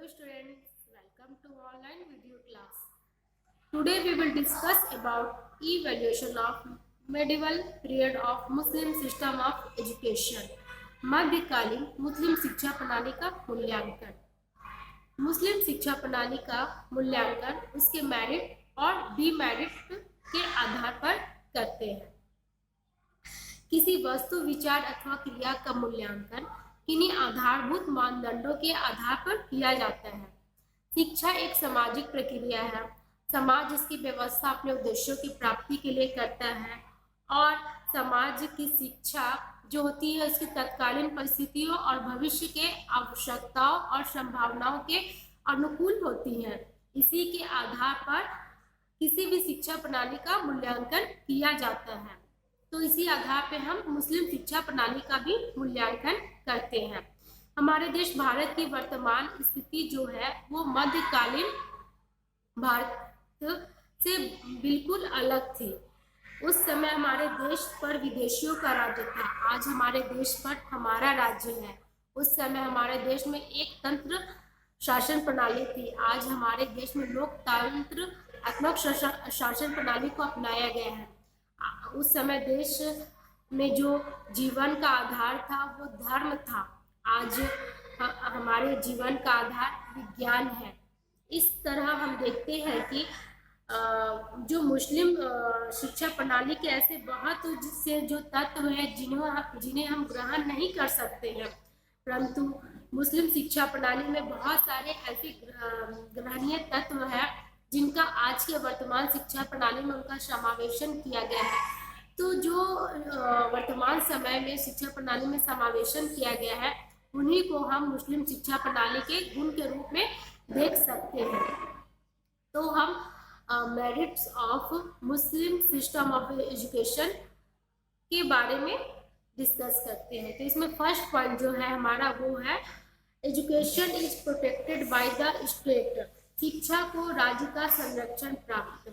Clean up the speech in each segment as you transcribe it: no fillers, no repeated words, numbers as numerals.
students, welcome to online video class. Today we will discuss about evaluation of medieval period of Muslim system of education. मध्यकालीन मुस्लिम शिक्षा प्रणाली का मूल्यांकन। मुस्लिम शिक्षा प्रणाली का मूल्यांकन उसके मेरिट और डीमेरिट के आधार पर करते हैं। किसी वस्तु, विचार अथवा क्रिया का मूल्यांकन किन्हीं आधारभूत मानदंडों के आधार पर किया जाता है। शिक्षा एक सामाजिक प्रक्रिया है। समाज इसकी व्यवस्था अपने उद्देश्यों की प्राप्ति के लिए करता है और समाज की शिक्षा जो होती है उसकी तत्कालीन परिस्थितियों और भविष्य के आवश्यकताओं और संभावनाओं के अनुकूल होती है। इसी के आधार पर किसी भी शिक्षा प्रणाली का मूल्यांकन किया जाता है। तो इसी आधार पे हम मुस्लिम शिक्षा प्रणाली का भी मूल्यांकन करते हैं। हमारे देश भारत की वर्तमान स्थिति जो है वो मध्यकालीन भारत से बिल्कुल अलग थी। उस समय हमारे देश पर विदेशियों का राज्य था, आज हमारे देश पर हमारा राज्य है। उस समय हमारे देश में एक तंत्र शासन प्रणाली थी, आज हमारे देश में लोकतांत्रात्मक शासन प्रणाली को अपनाया गया है। उस समय देश में जो जीवन का आधार था वो धर्म था, आज हमारे जीवन का आधार विज्ञान है। इस तरह हम देखते हैं कि जो मुस्लिम शिक्षा प्रणाली के ऐसे बहुत से जो तत्व हैं जिन्हें हम ग्रहण नहीं कर सकते हैं, परंतु मुस्लिम शिक्षा प्रणाली में बहुत सारे ऐसे ग्रहणीय तत्व हैं जिनका आज के वर्तमान शिक्षा प्रणाली में उनका समावेशन किया गया है। तो जो वर्तमान समय में शिक्षा प्रणाली में समावेशन किया गया है उन्हीं को हम मुस्लिम शिक्षा प्रणाली के गुण के रूप में देख सकते हैं। तो हम merits of Muslim system of education के बारे में डिस्कस करते हैं। तो इसमें फर्स्ट पॉइंट जो है हमारा वो है education is protected by the state. शिक्षा को राज्य का संरक्षण प्राप्त।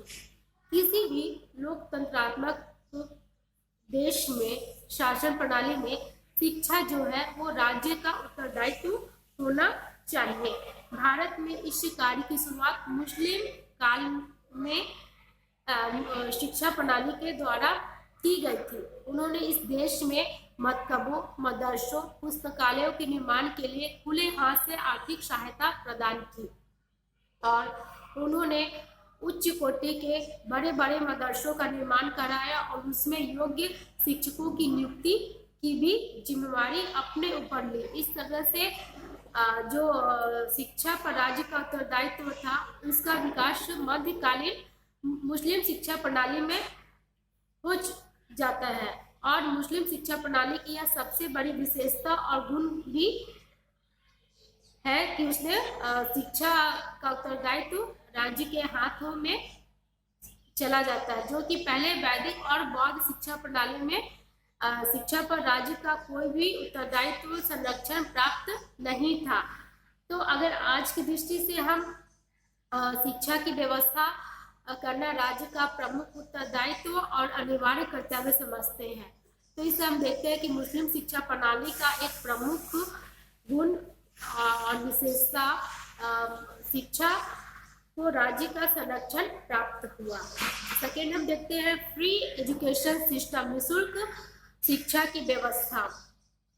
किसी भी लोकतंत्रात्मक देश में शासन प्रणाली में शिक्षा जो है वो राज्य का उत्तरदायित्व होना चाहिए। भारत में इस कार्य की शुरुआत मुस्लिम काल में शिक्षा प्रणाली के द्वारा की गई थी। उन्होंने इस देश में मकतबों, मदरसों, पुस्तकालयों के निर्माण के लिए खुले हाथ से आर्थिक सहायता प्रदान की और उन्होंने उच्च कोटि के बड़े बड़े मदरसों का निर्माण कराया और उसमें योग्य शिक्षकों की नियुक्ति की भी जिम्मेवारी अपने ऊपर ली। इस तरह से जो शिक्षा पर राज्य का उत्तरदायित्व था उसका विकास मध्यकालीन मुस्लिम शिक्षा प्रणाली में हो जाता है और मुस्लिम शिक्षा प्रणाली की यह सबसे बड़ी विशेषता और गुण भी है कि उसने शिक्षा का उत्तरदायित्व राज्य के हाथों में चला जाता है, जो कि पहले वैदिक और बौद्ध शिक्षा प्रणाली में शिक्षा पर राज्य का कोई भी उत्तरदायित्व संरक्षण प्राप्त नहीं था। तो अगर आज की दृष्टि से हम शिक्षा की व्यवस्था करना राज्य का प्रमुख उत्तरदायित्व और अनिवार्य कर्तव्य समझते हैं, तो इसे हम देखते हैं कि मुस्लिम शिक्षा प्रणाली का एक प्रमुख गुण और विशेषता शिक्षा को राज्य का संरक्षण प्राप्त हुआ। सेकेंड हम देखते हैं फ्री एजुकेशन सिस्टम, निःशुल्क शिक्षा की व्यवस्था।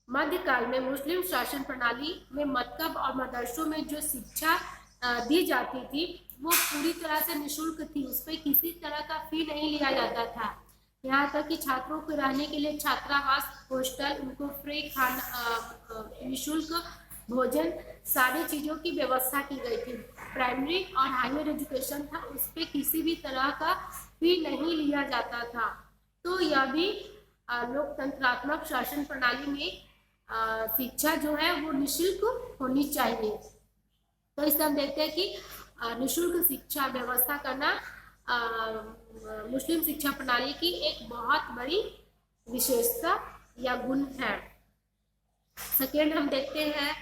मध्यकाल में मुस्लिम शासन प्रणाली में मकतब और मदरसों में जो शिक्षा दी जाती थी वो पूरी तरह से निःशुल्क थी, उस पर किसी तरह का फी नहीं लिया जाता था। यहाँ तक कि छात्रों को रहने के लिए छात्रावास, हॉस्टल, उनको फ्री खाना, निःशुल्क भोजन, सारी चीज़ों की व्यवस्था की गई थी। प्राइमरी और हायर एजुकेशन था, उस पर किसी भी तरह का फी नहीं लिया जाता था। तो यह भी लोकतंत्रात्मक शासन प्रणाली में शिक्षा जो है वो निःशुल्क होनी चाहिए। तो इससे हम देखते हैं कि निःशुल्क शिक्षा व्यवस्था करना मुस्लिम शिक्षा प्रणाली की एक बहुत बड़ी विशेषता या गुण है। सेकेंड हम देखते हैं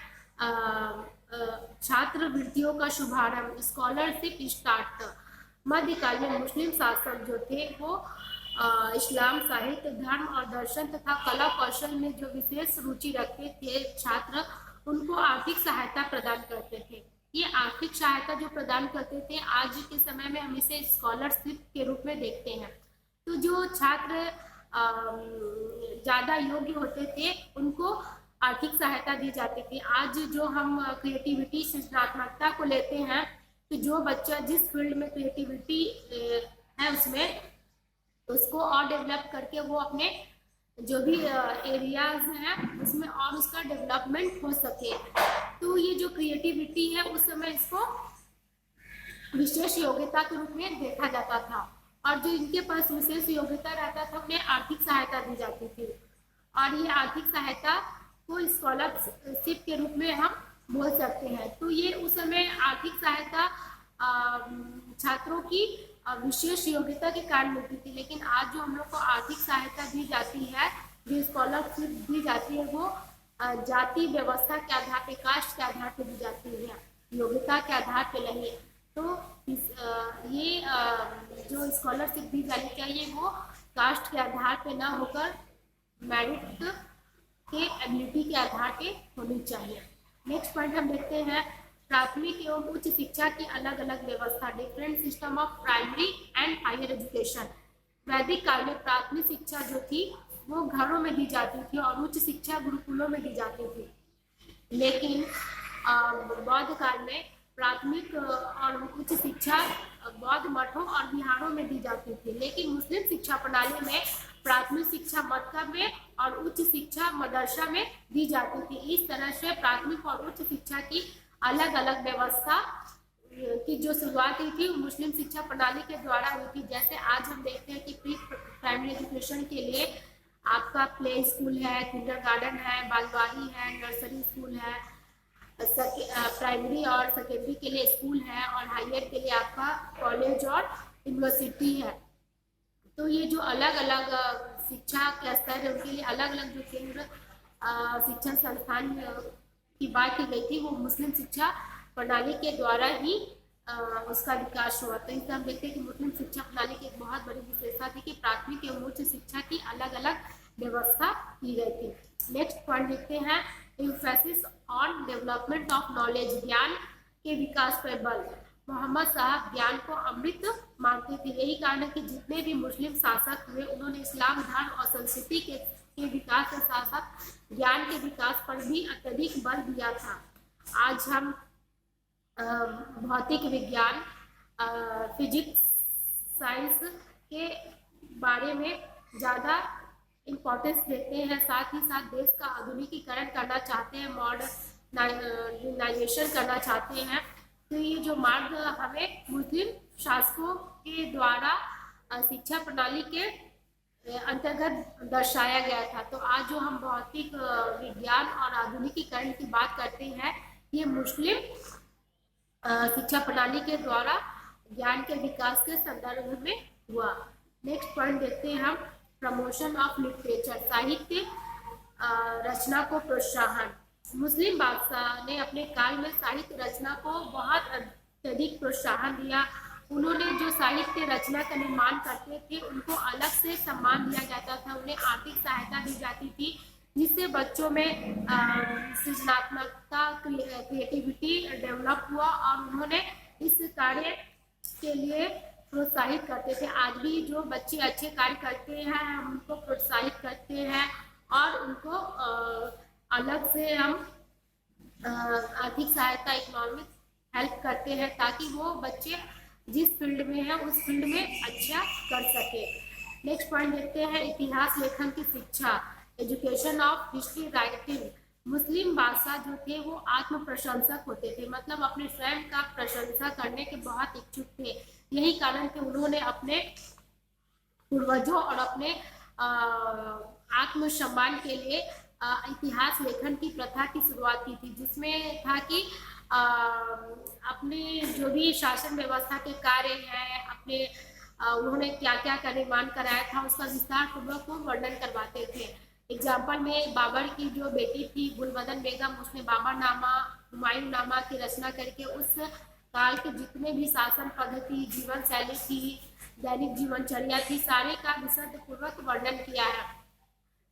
छात्रवृत्तियों का शुभारंभ, स्कॉलरशिप स्टार्ट। मध्यकाल में मुस्लिम शासक जो थे वो इस्लाम, साहित्य, धर्म और दर्शन तथा कला कौशल में जो विशेष रुचि रखते थे छात्र, उनको आर्थिक सहायता प्रदान करते थे। ये आर्थिक सहायता जो प्रदान करते थे, आज के समय में हम इसे स्कॉलरशिप के रूप में देखते हैं। तो जो छात्र ज़्यादा योग्य होते थे उनको आर्थिक सहायता दी जाती थी। आज जो हम क्रिएटिविटी सृजनात्मकता को लेते हैं, तो जो बच्चा जिस फील्ड में क्रिएटिविटी है उसमें उसको और डेवलप करके वो अपने जो भी एरियाज हैं उसमें और उसका डेवलपमेंट हो सके। तो ये जो क्रिएटिविटी है उस समय इसको विशेष योग्यता के रूप में देखा जाता था, और जो इनके पास विशेष योग्यता रहता था उन्हें आर्थिक सहायता दी जाती थी। और ये आर्थिक सहायता को स्कॉलरशिप के रूप में हम बोल सकते हैं। तो ये उस समय आर्थिक सहायता छात्रों की विशेष योग्यता के कारण मिलती थी। लेकिन आज जो हम लोग को आर्थिक सहायता दी जाती है, जो स्कॉलरशिप दी जाती है, वो जाति व्यवस्था के आधार पर, कास्ट के आधार पर दी जाती है, योग्यता के आधार पर नहीं। तो ये जो स्कॉलरशिप दी जानी चाहिए वो कास्ट के आधार पर ना होकर मेरिट के एबिलिटी के आधार पे होनी चाहिए। नेक्स्ट पॉइंट हम देखते हैं प्राथमिक एवं उच्च शिक्षा की अलग अलग व्यवस्था, different system of primary and higher education. वैदिक काल में प्राथमिक शिक्षा जो थी वो घरों में दी जाती थी और उच्च शिक्षा गुरुकुलों में दी जाती थी। लेकिन बौद्ध काल में प्राथमिक और उच्च शिक्षा बौद्ध मठों और विहारों में दी जाती थी। लेकिन मुस्लिम शिक्षा प्रणाली में प्राथमिक शिक्षा मक्तब में और उच्च शिक्षा मदरसा में दी जाती थी। इस तरह से प्राथमिक और उच्च शिक्षा की अलग अलग व्यवस्था की जो शुरुआत हुई थी मुस्लिम शिक्षा प्रणाली के द्वारा हुई थी। जैसे आज हम देखते हैं कि प्री प्राइमरी एजुकेशन के लिए आपका प्ले स्कूल है, किंडरगार्टन है, बालवाड़ी है, नर्सरी स्कूल है, प्राइमरी और सेकेंडरी के लिए स्कूल है, और हायर के लिए आपका कॉलेज और यूनिवर्सिटी है। तो ये जो अलग अलग शिक्षा के स्तर है उनके लिए अलग अलग जो केंद्र शिक्षण संस्थान की बात की गई थी वो मुस्लिम शिक्षा प्रणाली के द्वारा ही उसका विकास हुआ। तो इससे हम देखते हैं कि मुस्लिम शिक्षा प्रणाली की एक बहुत बड़ी विशेषता थी कि प्राथमिक एवं उच्च शिक्षा की अलग अलग व्यवस्था की गई थी। नेक्स्ट पॉइंट देखते हैं emphasis on development of knowledge, ज्ञान के विकास पर बल। मोहम्मद साहब ज्ञान को अमृत मानते थे। यही कारण है कि जितने भी मुस्लिम शासक हुए उन्होंने इस्लाम धर्म और संस्कृति के विकास के साथ साथ ज्ञान के विकास पर भी अत्यधिक बल दिया था। आज हम भौतिक विज्ञान, फिजिक्स, साइंस के बारे में ज़्यादा इम्पोर्टेंस देते हैं, साथ ही साथ देश का आधुनिकीकरण करना चाहते हैं, मॉडर्नाइजेशन करना चाहते हैं। तो ये जो मार्ग हमें मुस्लिम शासकों के द्वारा शिक्षा प्रणाली के अंतर्गत दर्शाया गया था। तो आज जो हम भौतिक विज्ञान और आधुनिकीकरण की बात करते हैं ये मुस्लिम शिक्षा प्रणाली के द्वारा ज्ञान के विकास के संदर्भ में हुआ। नेक्स्ट पॉइंट देखते हैं हम प्रमोशन ऑफ लिटरेचर, साहित्य रचना को प्रोत्साहन। मुस्लिम बादशाह ने अपने काल में साहित्य रचना को बहुत अत्यधिक प्रोत्साहन दिया। उन्होंने जो साहित्य रचना का निर्माण करते थे उनको अलग से सम्मान दिया जाता था, उन्हें आर्थिक सहायता दी जाती थी, जिससे बच्चों में सृजनात्मकता, क्रिएटिविटी डेवलप हुआ और उन्होंने इस कार्य के लिए प्रोत्साहित करते थे। आज भी जो बच्चे अच्छे कार्य करते हैं हम उनको प्रोत्साहित करते हैं और उनको अलग से हम आर्थिक सहायता, इकोनॉमिक हेल्प करते हैं ताकि वो बच्चे जिस फील्ड में है उस फील्ड में अच्छा कर सके। नेक्स्ट पॉइंट देखते हैं इतिहास लेखन की शिक्षा, एजुकेशन ऑफ हिस्ट्री राइटिंग। मुस्लिम बादशाह जो थे वो आत्म प्रशंसक होते थे, मतलब अपने स्वयं का प्रशंसा करने के बहुत इच्छुक थे। यही कारण कि उन्होंने अपने पूर्वजों और अपने आत्म सम्मान के लिए इतिहास लेखन की प्रथा की शुरुआत की थी, जिसमें था कि अपने जो भी शासन व्यवस्था के कार्य हैं, अपने उन्होंने क्या क्या का निर्माण कराया था उसका विस्तार पूर्वक वो वर्णन करवाते थे। एग्जाम्पल में बाबर की जो बेटी थी गुलबदन बेगम, उसने बाबरनामा, हुमायूं नामा की रचना करके उस काल के जितने भी शासन पद्धति, जीवन शैली थी, दैनिक जीवनचर्या थी, सारे का विशद पूर्वक वर्णन किया है।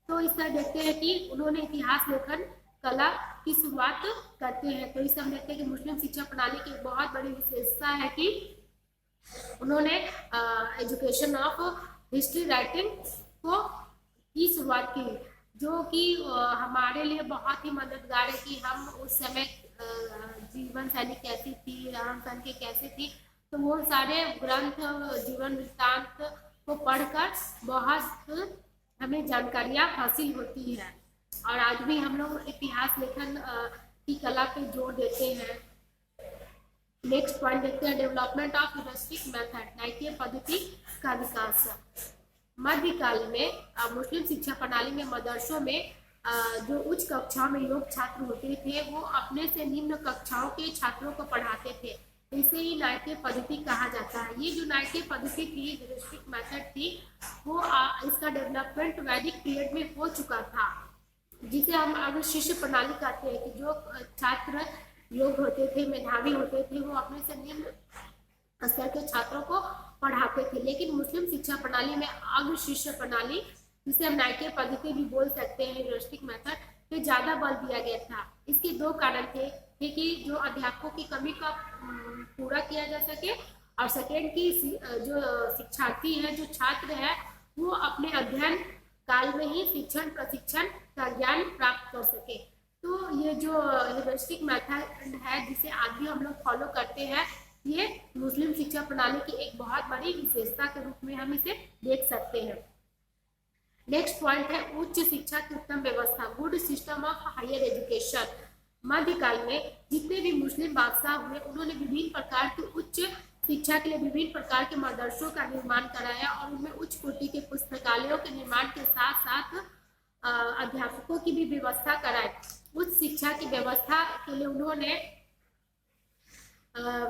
तो इस तरह देखते हैं कि उन्होंने इतिहास लेखन कला की शुरुआत करते हैं। तो इससे हम देखते हैं कि मुस्लिम शिक्षा प्रणाली की एक बहुत बड़ी विशेषता है कि उन्होंने एजुकेशन ऑफ हिस्ट्री राइटिंग को की शुरुआत की, जो कि हमारे लिए बहुत ही मददगार है कि हम उस समय जीवन शैली कैसी थी, रहन सहन के कैसे थी। तो वो सारे ग्रंथ, जीवन वृत्तांत को पढ़कर बहुत हमें जानकारियां हासिल होती है। और आज भी हम लोग इतिहास लेखन की कला पे जोर देते हैं। नेक्स्ट पॉइंट देखते हैं, डेवलपमेंट ऑफ ह्यूरिस्टिक मेथड, न्यायिक पद्धति का विकास। मध्यकाल में मुस्लिम शिक्षा प्रणाली में मदरसों में जो उच्च कक्षाओं में योग छात्र होते थे वो अपने से निम्न कक्षाओं के छात्रों को पढ़ाते थे। इसे ही न्यायिक पद्धति कहा जाता है। ये जो न्यायिक पद्धति थी, ह्यूरिस्टिक मेथड थी, वो इसका डेवलपमेंट वैदिक पीरियड में हो चुका था, जिसे हम अगर शिष्य प्रणाली कहते हैं कि जो छात्र योग होते थे, मेधावी होते थे, वो अपने से निम्न स्तर के छात्रों को पढ़ाते थे। लेकिन मुस्लिम शिक्षा प्रणाली में अग्र शिष्य प्रणाली, जिसे हम न्यायिक पद्धति भी बोल सकते हैं, ह्यूरिस्टिक मेथड, पे ज्यादा बल दिया गया था। इसके दो कारण थे कि जो अध्यापकों की कमी का पूरा किया जा सके, और सेकेंड की जो शिक्षार्थी है, जो छात्र है, वो अपने अध्ययन काल में ही शिक्षण प्रशिक्षण का ज्ञान प्राप्त कर सके। तो ये जो ह्यूरिस्टिक मेथड है, जिसे आज भी हम लोग फॉलो करते हैं, ये मुस्लिम शिक्षा प्रणाली की एक बहुत बड़ी विशेषता के रूप में हम इसे देख सकते हैं। नेक्स्ट पॉइंट है उच्च शिक्षा की उत्तम व्यवस्था, good system of higher education. मध्यकाल में जितने भी मुस्लिम बादशाह हुए, उन्होंने विभिन्न प्रकार की उच्च शिक्षा के लिए विभिन्न प्रकार के मदरसों का निर्माण कराया और उनमें उच्च कोटि के पुस्तकालयों के निर्माण के साथ साथ अध्यापकों की भी व्यवस्था कराई। उच्च शिक्षा की व्यवस्था के लिए उन्होंने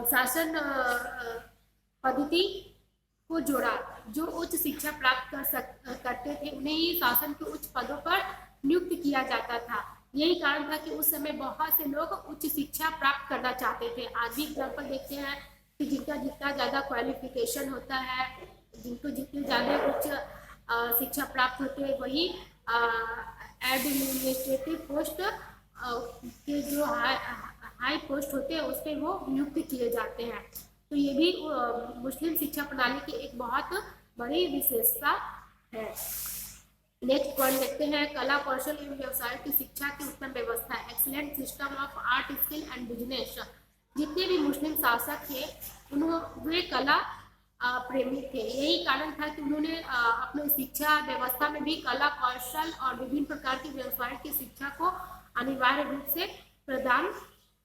शासन पद्धति को जोड़ा। जो उच्च शिक्षा प्राप्त करते थे, उन्हें ही शासन के उच्च पदों पर नियुक्त किया जाता था। यही कारण था कि उस समय बहुत से लोग उच्च शिक्षा प्राप्त करना चाहते थे। आज भी एग्जाम्पल देखते हैं कि जिनका जितना ज्यादा क्वालिफिकेशन होता है, जिनको जितनी ज्यादा उच्च शिक्षा प्राप्त होती है, वही एडमिनिस्ट्रेटिव पोस्ट के जो हाई पोस्ट होते हैं उस पर वो नियुक्त किए जाते हैं। तो ये भी मुस्लिम शिक्षा प्रणाली की एक बहुत बड़ी विशेषता है। नेक्स्ट पॉइंट देखते हैं, कला कौशल एवं व्यवसाय की शिक्षा की उत्तम व्यवस्था, excellent system of art skill and business. जितने भी मुस्लिम शासक थे, वे कला प्रेमी थे। यही कारण था कि उन्होंने अपने शिक्षा व्यवस्था में भी कला कौशल और विभिन्न प्रकार की व्यवसाय की शिक्षा को अनिवार्य रूप से प्रदान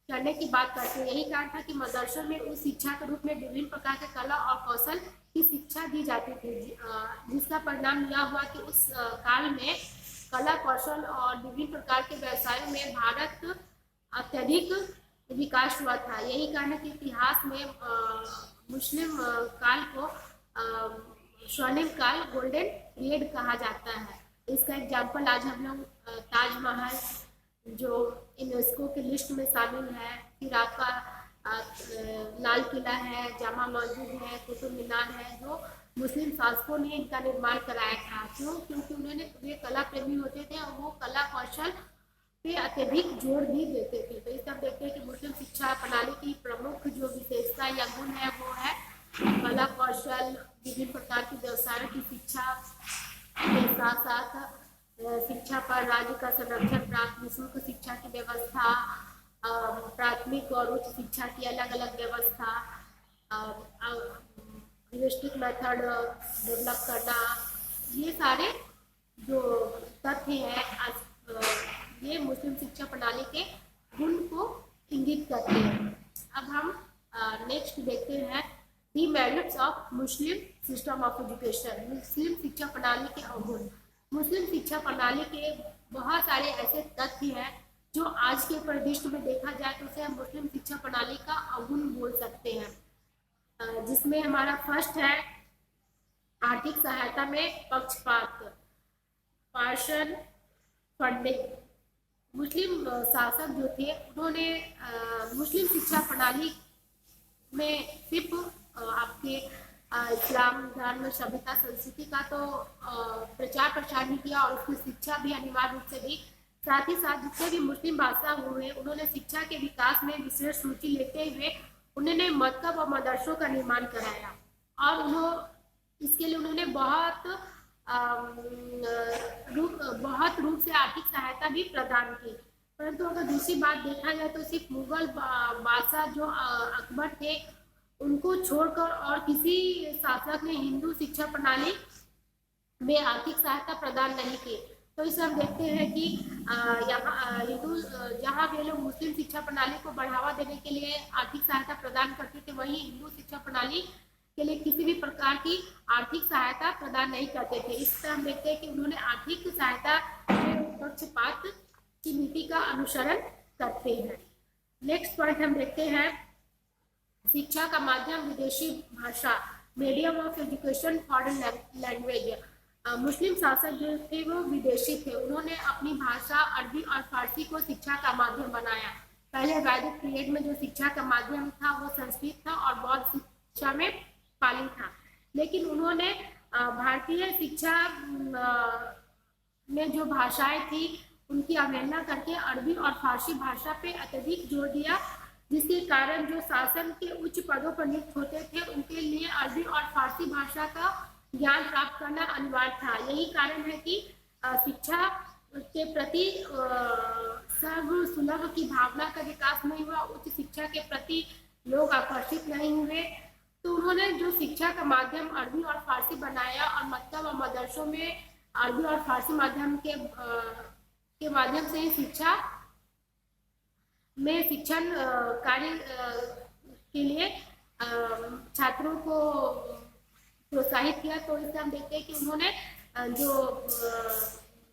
करने की बात करते हैं। यही कारण था कि मदरसों में उस शिक्षा के रूप में विभिन्न प्रकार के कला और कौशल की शिक्षा दी जाती थी, जिसका परिणाम यह हुआ कि उस काल में कला कौशल और विभिन्न प्रकार के व्यवसायों में भारत अत्यधिक विकास हुआ था। यही कारण है कि इतिहास में मुस्लिम काल को स्वर्णिम काल, गोल्डन पीरियड कहा जाता है। इसका एग्जाम्पल आज हम लोग ताजमहल, जो यूनेस्को की लिस्ट में शामिल है, फिर आपका लाल किला है, जामा मस्जिद है, कुतुब मीनार है, जो मुस्लिम शासकों ने इनका निर्माण कराया था। क्यों? क्योंकि वे कला प्रेमी होते थे और वो कला कौशल पे अत्यधिक जोर भी देते थे। तो इसे हम देखते हैं कि मुस्लिम शिक्षा प्रणाली की प्रमुख जो विशेषता या गुण है वो है कला कौशल, विभिन्न प्रकार की व्यवसायों की शिक्षा के साथ साथ शिक्षा पर राज्य का संरक्षण प्राप्त, निःशुल्क शिक्षा की व्यवस्था, प्राथमिक और उच्च शिक्षा की अलग अलग व्यवस्था, ह्यूरिस्टिक मेथड डेवलप करना, ये सारे जो तथ्य हैं ये मुस्लिम शिक्षा प्रणाली के गुण को इंगित करते हैं। अब हम नेक्स्ट देखते हैं the merits of Muslim system of education, Muslim शिक्षा प्रणाली के अवगुण। मुस्लिम शिक्षा प्रणाली के बहुत सारे ऐसे तथ्य हैं जो आज के परिदृश्य में देखा जाए तो उसे हम मुस्लिम शिक्षा प्रणाली का अवगुण बोल सकते हैं, जिसमें हमारा फर्स्ट है आर्थिक सहायता में पक्षपात, पार्षद फंडिंग। मुस्लिम शासक जो थे उन्होंने मुस्लिम शिक्षा प्रणाली में सिर्फ आपके इस्लाम धर्म सभ्यता संस्कृति का तो प्रचार प्रसार नहीं किया और उसकी शिक्षा भी अनिवार्य रूप से भी साथ ही साथ जितने भी मुस्लिम बादशाह हुए उन्होंने शिक्षा के विकास में विशेष रुचि लेते हुए उन्होंने मकतब और मदरसों का निर्माण कराया और इसके लिए उन्होंने बहुत रूप से आर्थिक सहायता भी प्रदान की। परंतु अगर दूसरी बात देखा जाए तो सिर्फ मुगल बादशाह जो अकबर थे उनको छोड़कर और किसी शासक ने हिंदू शिक्षा प्रणाली में आर्थिक सहायता प्रदान नहीं की। तो इसे हम देखते हैं कि जहाँ वे लोग मुस्लिम शिक्षा प्रणाली को बढ़ावा देने के लिए आर्थिक सहायता प्रदान करते थे, वहीं हिंदू शिक्षा प्रणाली के लिए किसी भी प्रकार की आर्थिक सहायता प्रदान नहीं करते थे। इस तरह हम देखते हैं कि उन्होंने आर्थिक सहायता के पक्षपात की नीति का अनुसरण करते हैं। नेक्स्ट पॉइंट हम देखते हैं, शिक्षा का माध्यम विदेशी भाषा, medium of education foreign language. Muslim शासक जो थे वो विदेशी थे, उन्होंने अपनी भाषा अरबी और फारसी को शिक्षा का माध्यम बनाया। पहले वैदिक पीरियड में जो शिक्षा का माध्यम था वो संस्कृत था और बौद्ध शिक्षा में पाली था, लेकिन उन्होंने भारतीय शिक्षा में जो भाषाएं थी उनकी अवहेलना करके अरबी और फारसी भाषा पे अत्यधिक जोर दिया, जिसके कारण जो शासन के उच्च पदों पर नियुक्त होते थे उनके लिए अरबी और फारसी भाषा का ज्ञान प्राप्त करना अनिवार्य था। यही कारण है कि शिक्षा के प्रति सर्वसुलभ की भावना का विकास नहीं हुआ, उच्च शिक्षा के प्रति लोग आकर्षित नहीं हुए। तो उन्होंने जो शिक्षा का माध्यम अरबी और फारसी बनाया और मकतब और मदरसों में अरबी और फारसी माध्यम के माध्यम से ही शिक्षा में शिक्षण कार्य के लिए छात्रों को प्रोत्साहित किया। तो इससे हम देखते हैं कि उन्होंने जो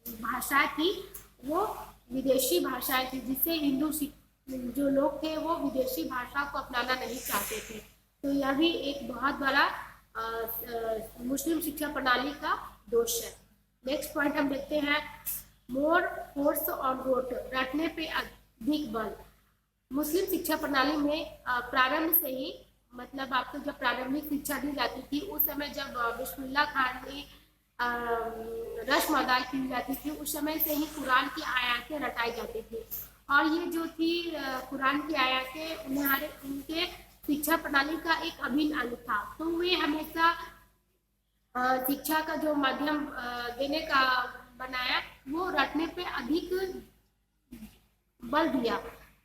भाषा थी वो विदेशी भाषाएं थी, जिससे हिंदू जो लोग थे वो विदेशी भाषा को अपनाना नहीं चाहते थे। तो यह भी एक बहुत बड़ा मुस्लिम शिक्षा प्रणाली का दोष है। नेक्स्ट पॉइंट हम देखते हैं, मोर फोर्स ऑन रोट, रटने पे अधिक बल। मुस्लिम शिक्षा प्रणाली में प्रारंभ से ही, मतलब आपको जब प्रारंभिक शिक्षा दी जाती थी उस समय जब बिस्मिल्लाह खान ने रस्म अदा की जाती थी, उस समय से ही कुरान की आयतें रटाई जाती थी और ये जो थी कुरान की आयतें उनके शिक्षा प्रणाली का एक अभिन्न अंग था। तो वे हमेशा शिक्षा का जो माध्यम देने का बनाया वो रटने पे अधिक बल दिया,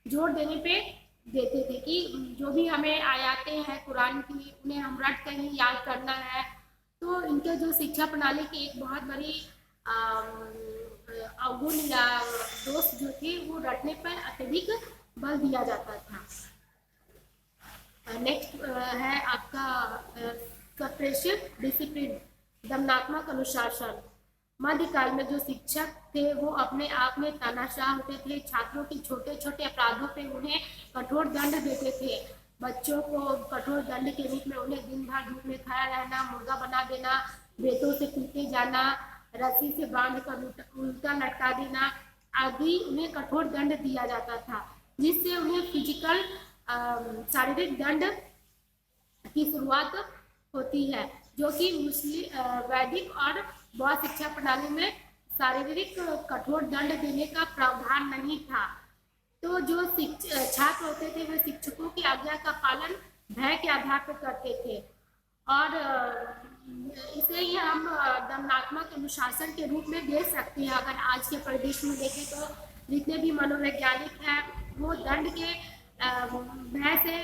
जोर देने पे देते थे कि जो भी हमें आयातें हैं कुरान की उन्हें हम रट कर ही याद करना है। तो इनके जो शिक्षा प्रणाली की एक बहुत बड़ी अवगुण या दोष जो थे वो रटने पर अत्यधिक बल दिया जाता था। नेक्स्ट है आपका सप्रेसिव डिसिप्लिन, दमनात्मक अनुशासन। मध्यकाल में जो शिक्षक थे वो अपने आप में तानाशाह होते थे, छात्रों के छोटे छोटे अपराधों पे उन्हें कठोर दंड देते थे। बच्चों को कठोर दंड के रूप में उन्हें दिन भर धूप में खड़ा रहना, मुर्गा बना देना, बेतों से पीटे जाना, रस्सी से बांध कर उल्टा लटका देना आदि उन्हें कठोर दंड दिया जाता था, जिससे उन्हें फिजिकल शारीरिक दंड की शुरुआत होती है, जो कि वैदिक और बौद्ध शिक्षा प्रणाली में शारीरिक कठोर दंड देने का प्रावधान नहीं था। तो जो छात्र होते थे वे शिक्षकों की आज्ञा का पालन भय के आधार पर करते थे और इसे ही हम दमनात्मक अनुशासन के रूप में देख सकते हैं। अगर आज के परिदृश्य में देखें तो जितने भी मनोवैज्ञानिक हैं वो दंड के भय से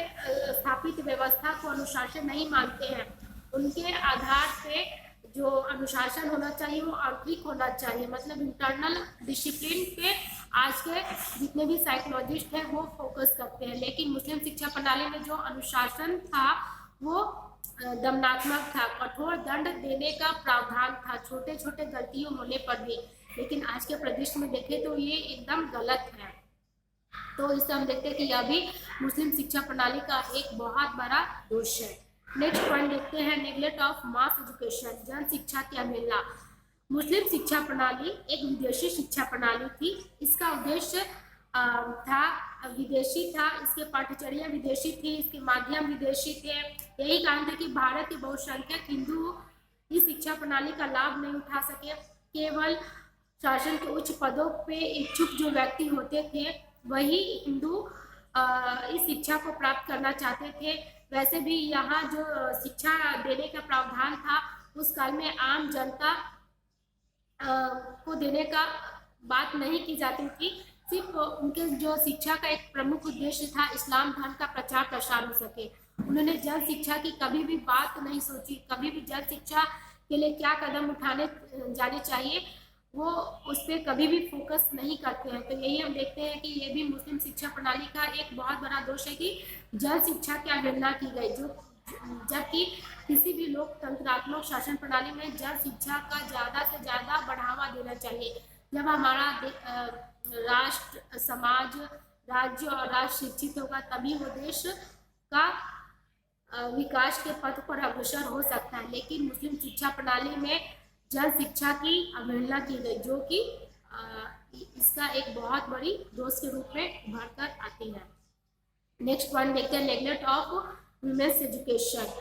स्थापित व्यवस्था को अनुशासन नहीं मानते हैं। उनके आधार पे जो अनुशासन होना चाहिए वो आंतरिक होना चाहिए, मतलब इंटरनल डिसिप्लिन पे आज के जितने भी साइकोलॉजिस्ट हैं वो फोकस करते हैं। लेकिन मुस्लिम शिक्षा प्रणाली में जो अनुशासन था वो दमनात्मक था, कठोर दंड देने का प्रावधान था छोटे छोटे गलतियों होने पर भी। लेकिन आज के परिदृश्य में देखें तो ये एकदम गलत है। तो इससे हम देखते हैं कि यह भी मुस्लिम शिक्षा प्रणाली का एक बहुत बड़ा दोष है। नेक्स्ट पॉइंट देखते हैं, नेग्लेक्ट ऑफ मास एजुकेशन, जन शिक्षा की अवहेलना। मुस्लिम शिक्षा प्रणाली एक विदेशी शिक्षा प्रणाली थी। इसका उद्देश्य विदेशी था, इसके पाठ्यचर्या विदेशी थी, इसके माध्यम विदेशी थे। यही कारण था कि भारत के बहुसंख्यक हिंदू इस शिक्षा प्रणाली का लाभ नहीं उठा सके। केवल शासन के उच्च पदों पे इच्छुक जो व्यक्ति होते थे वही हिंदू इस शिक्षा को प्राप्त करना चाहते थे। वैसे भी यहाँ जो शिक्षा देने का प्रावधान था उस काल में आम जनता को देने का बात नहीं की जाती थी। सिर्फ उनके जो शिक्षा का एक प्रमुख उद्देश्य था इस्लाम धर्म का प्रचार प्रसार हो सके। उन्होंने जन शिक्षा की कभी भी बात नहीं सोची, कभी भी जन शिक्षा के लिए क्या कदम उठाने जाने चाहिए वो उस पर कभी भी फोकस नहीं करते हैं। तो यही हम देखते हैं कि ये भी मुस्लिम शिक्षा प्रणाली का एक बहुत बड़ा दोष है कि जन शिक्षा की अवहेलना की गई, जो जबकि किसी भी लोकतंत्रात्मक शासन प्रणाली में जन शिक्षा का ज़्यादा से ज़्यादा बढ़ावा देना चाहिए। जब हमारा राष्ट्र, समाज, राज्य और राष्ट्र शिक्षित होगा तभी वो देश का विकास के पथ पर अग्रसर हो सकता है। लेकिन मुस्लिम शिक्षा प्रणाली में जन शिक्षा की अवहेलना की गई, जो कि इसका एक बहुत बड़ी दोष के रूप में उभर कर आती है। नेक्स्ट पॉइंट देखते हैं, नेग्लेक्ट ऑफ वुमेन्स एजुकेशन।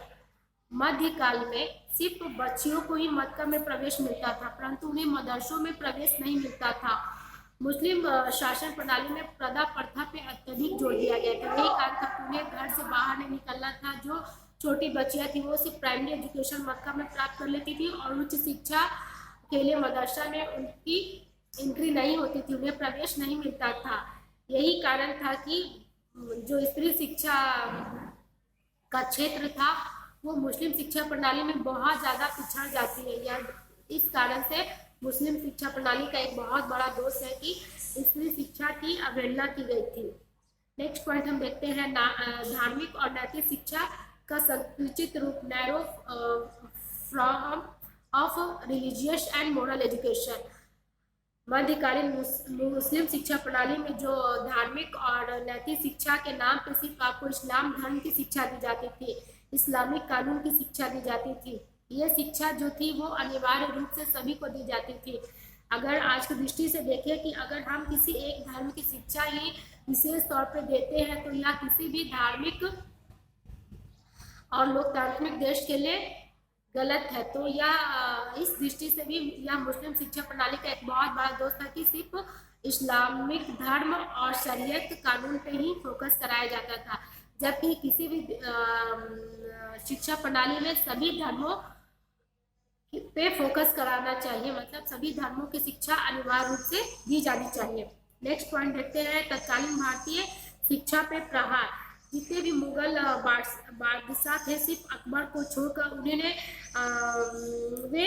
मध्यकाल में सिर्फ बच्चियों को ही मक्का में प्रवेश मिलता था, परंतु उन्हें मदरसों में प्रवेश नहीं मिलता था। मुस्लिम शासन प्रणाली में प्रथा प्रथा पे अत्यधिक जोर दिया गया था। यही कारण था कि उन्हें घर से बाहर नहीं निकलना था। जो छोटी बच्चियां थी वो सिर्फ प्राइमरी एजुकेशन मक्का में प्राप्त कर लेती थी और उच्च शिक्षा के लिए मदरसा में उनकी एंट्री नहीं होती थी, उन्हें प्रवेश नहीं मिलता था। यही कारण था कि जो स्त्री शिक्षा का क्षेत्र था वो मुस्लिम शिक्षा प्रणाली में बहुत ज़्यादा पिछड़ जाती है। या इस कारण से मुस्लिम शिक्षा प्रणाली का एक बहुत बड़ा दोष है कि स्त्री शिक्षा की अवहेलना की गई थी। नेक्स्ट पॉइंट हम देखते हैं, धार्मिक और नैतिक शिक्षा का संकुचित रूप, narrow from of religious and moral education. मध्यकालीन मुस्लिम शिक्षा प्रणाली में जो धार्मिक और नैतिक शिक्षा के नाम पे सिर्फ आपको इस्लाम धर्म की शिक्षा दी जाती थी, इस्लामिक कानून की शिक्षा दी जाती थी। ये शिक्षा जो थी वो अनिवार्य रूप से सभी को दी जाती थी। अगर आज की दृष्टि से देखें कि अगर हम किसी एक धर्म की शिक्षा ही विशेष तौर पे देते हैं तो यह किसी भी धार्मिक और लोकतांत्रिक देश के लिए गलत है। तो यह इस दृष्टि से भी यह मुस्लिम शिक्षा प्रणाली का एक बहुत बड़ा दोष था कि सिर्फ इस्लामिक धर्म और शरीयत कानून पे ही फोकस कराया जाता था, जबकि किसी भी शिक्षा प्रणाली में सभी धर्मों पे फोकस कराना चाहिए, मतलब सभी धर्मों की शिक्षा अनिवार्य रूप से दी जानी चाहिए। नेक्स्ट पॉइंट देखते हैं, तत्कालीन भारतीय शिक्षा पे प्रहार। जितने भी मुगल बादशाह थे सिर्फ अकबर को छोड़कर उन्होंने वे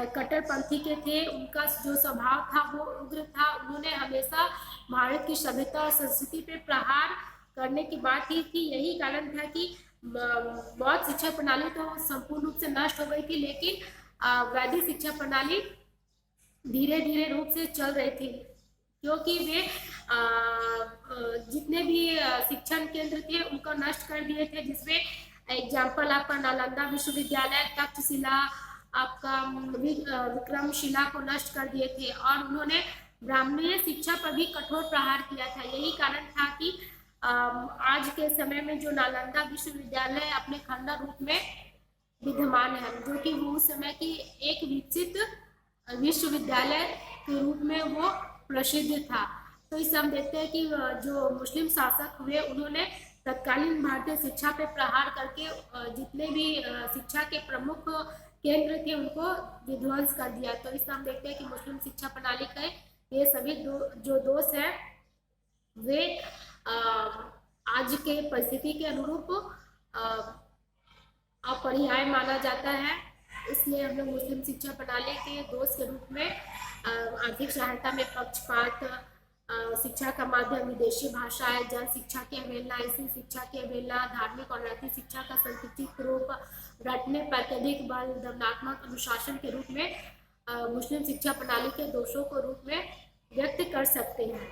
कट्टरपंथी के थे। उनका जो स्वभाव था वो उग्र था। उन्होंने हमेशा भारत की सभ्यता और संस्कृति पे प्रहार करने की बात की थी। यही कारण था कि बौद्ध शिक्षा प्रणाली तो संपूर्ण रूप से नष्ट हो गई थी, लेकिन वैदिक शिक्षा प्रणाली धीरे धीरे रूप से चल रही थी, क्योंकि वे जितने भी शिक्षण केंद्र थे उनको नष्ट कर दिए थे, जिसमें एग्जाम्पल आपका नालंदा विश्वविद्यालय, तक्षशिला, आपका विक्रमशिला को नष्ट कर दिए थे और उन्होंने ब्राह्मणीय शिक्षा पर भी कठोर प्रहार किया था। यही कारण था कि आज के समय में जो नालंदा विश्वविद्यालय अपने खंडर रूप में विद्यमान है, जो कि वो उस समय की एक विकसित विश्वविद्यालय के रूप में वो प्रसिद्ध था। तो इससे हम देखते हैं कि जो मुस्लिम शासक हुए उन्होंने तत्कालीन भारतीय शिक्षा पे प्रहार करके जितने भी शिक्षा के प्रमुख केंद्र थे उनको विध्वंस कर दिया। तो इससे हम देखते हैं कि मुस्लिम शिक्षा प्रणाली का ये सभी जो दोष है वे आज के परिस्थिति के अनुरूप अपरिहार्य माना जाता है। इसलिए हम लोग मुस्लिम शिक्षा प्रणाली के दोष के रूप में आर्थिक सहायता में पक्षपात, शिक्षा का माध्यम विदेशी भाषाएं, जन शिक्षा की अवहेलना, ऐसी शिक्षा की अवहेलना, धार्मिक और नैतिक शिक्षा का संकुचित रूप, रटने पर अत्यधिक बल, दमनात्मक अनुशासन के रूप में मुस्लिम शिक्षा प्रणाली के दोषों को रूप में व्यक्त कर सकते हैं।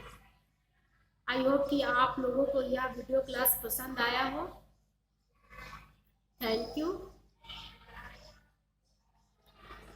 आई होप कि आप लोगों को यह वीडियो क्लास पसंद आया हो। Thank you.